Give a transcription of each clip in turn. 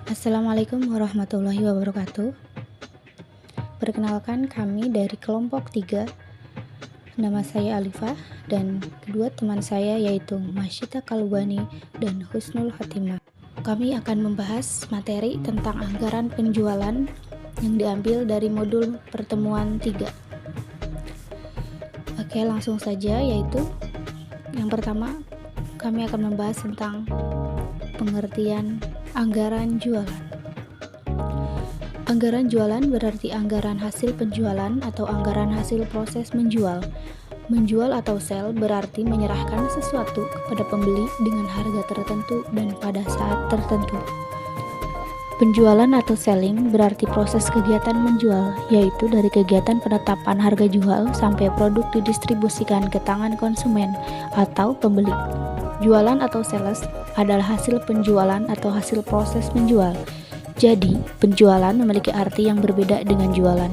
Assalamualaikum warahmatullahi wabarakatuh. Perkenalkan, kami dari kelompok 3. Nama saya Alifah dan kedua teman saya yaitu Masyita Kalubani dan Husnul Khotimah. Kami akan membahas materi tentang anggaran penjualan yang diambil dari modul pertemuan 3. Oke, langsung saja, yaitu yang pertama kami akan membahas tentang pengertian anggaran jualan. Anggaran jualan berarti anggaran hasil penjualan atau anggaran hasil proses menjual. Menjual atau sell berarti menyerahkan sesuatu kepada pembeli dengan harga tertentu dan pada saat tertentu. Penjualan atau selling berarti proses kegiatan menjual, yaitu dari kegiatan penetapan harga jual sampai produk didistribusikan ke tangan konsumen atau pembeli. Jualan atau sales adalah hasil penjualan atau hasil proses menjual. Jadi, penjualan memiliki arti yang berbeda dengan jualan.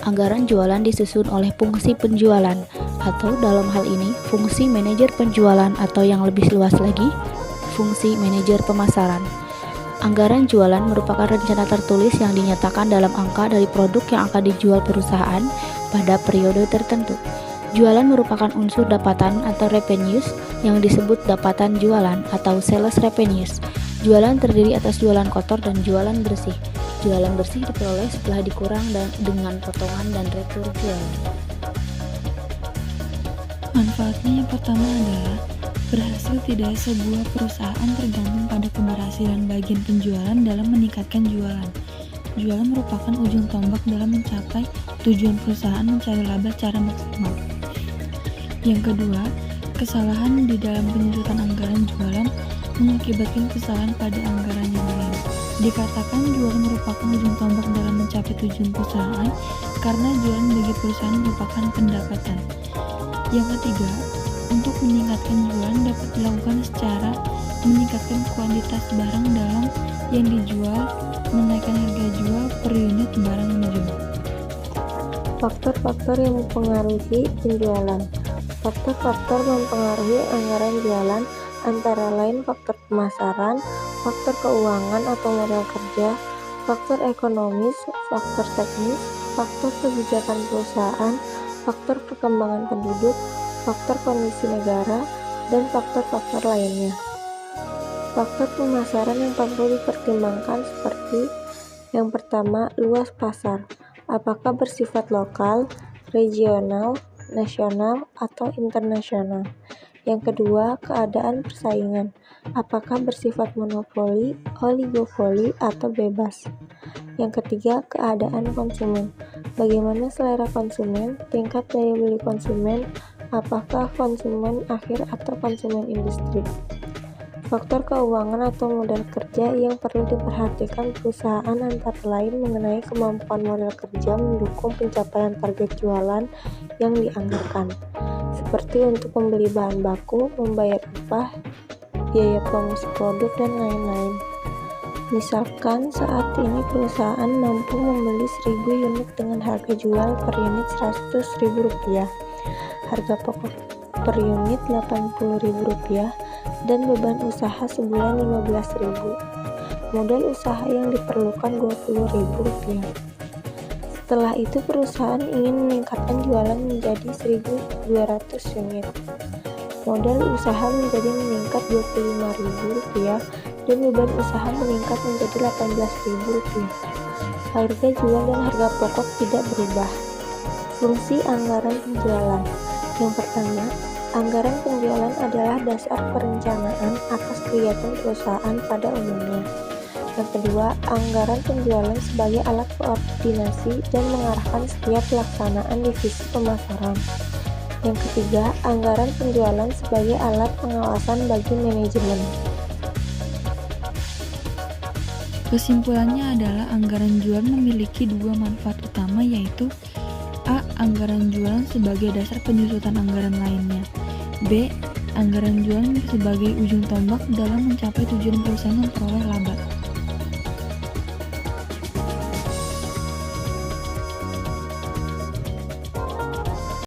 Anggaran jualan disusun oleh fungsi penjualan, atau dalam hal ini, fungsi manajer penjualan atau yang lebih luas lagi, fungsi manajer pemasaran. Anggaran jualan merupakan rencana tertulis yang dinyatakan dalam angka dari produk yang akan dijual perusahaan pada periode tertentu. Jualan merupakan unsur dapatan atau revenues yang disebut dapatan jualan atau sales revenues. Jualan terdiri atas jualan kotor dan jualan bersih. Jualan bersih diperoleh setelah dikurang dengan potongan dan retur jualan. Manfaatnya yang pertama adalah berhasil tidak sebuah perusahaan tergantung pada keberhasilan bagian penjualan dalam meningkatkan jualan. Jualan merupakan ujung tombak dalam mencapai tujuan perusahaan mencari laba secara maksimal. Yang kedua, kesalahan di dalam penyusunan anggaran jualan mengakibatkan kesalahan pada anggaran yang lain. Dikatakan jualan merupakan ujung tombak dalam mencapai tujuan perusahaan karena jualan bagi perusahaan merupakan pendapatan. Yang ketiga, untuk meningkatkan jualan dapat dilakukan secara meningkatkan kuantitas barang dalam yang dijual, menaikkan harga jual per unit barang yang dijual. Faktor-faktor yang mempengaruhi penjualan. Faktor-faktor mempengaruhi anggaran jualan antara lain faktor pemasaran, faktor keuangan atau modal kerja, faktor ekonomis, faktor teknis, faktor kebijakan perusahaan, faktor perkembangan penduduk, faktor kondisi negara, dan faktor-faktor lainnya. Faktor pemasaran yang perlu dipertimbangkan seperti yang pertama, luas pasar. Apakah bersifat lokal, regional, nasional, atau internasional? Yang kedua, keadaan persaingan. Apakah bersifat monopoli, oligopoli, atau bebas? Yang ketiga, keadaan konsumen. Bagaimana selera konsumen, tingkat daya beli konsumen, apakah konsumen akhir atau konsumen industri? Faktor keuangan atau modal kerja yang perlu diperhatikan perusahaan antara lain mengenai kemampuan modal kerja mendukung pencapaian target jualan yang dianggarkan, seperti untuk membeli bahan baku, membayar upah, biaya promosi produk, dan lain-lain. Misalkan saat ini perusahaan mampu membeli 1000 unit dengan harga jual per unit Rp100.000, harga pokok per unit Rp80.000, dan beban usaha sebulan Rp15.000. Modal usaha yang diperlukan Rp20.000. Setelah itu perusahaan ingin meningkatkan jualan menjadi 1.200 unit. Modal usaha menjadi meningkat Rp25.000 dan beban usaha meningkat menjadi Rp18.000. Harga jual dan harga pokok tidak berubah. Fungsi anggaran penjualan. Yang pertama, anggaran penjualan adalah dasar perencanaan atas kegiatan perusahaan pada umumnya. Yang kedua, anggaran penjualan sebagai alat koordinasi dan mengarahkan setiap pelaksanaan divisi pemasaran. Yang ketiga, anggaran penjualan sebagai alat pengawasan bagi manajemen. Kesimpulannya adalah anggaran jualan memiliki dua manfaat utama, yaitu A. Anggaran jualan sebagai dasar penyusunan anggaran lainnya. B. Anggaran jualan sebagai ujung tombak dalam mencapai tujuan perusahaan memperoleh laba.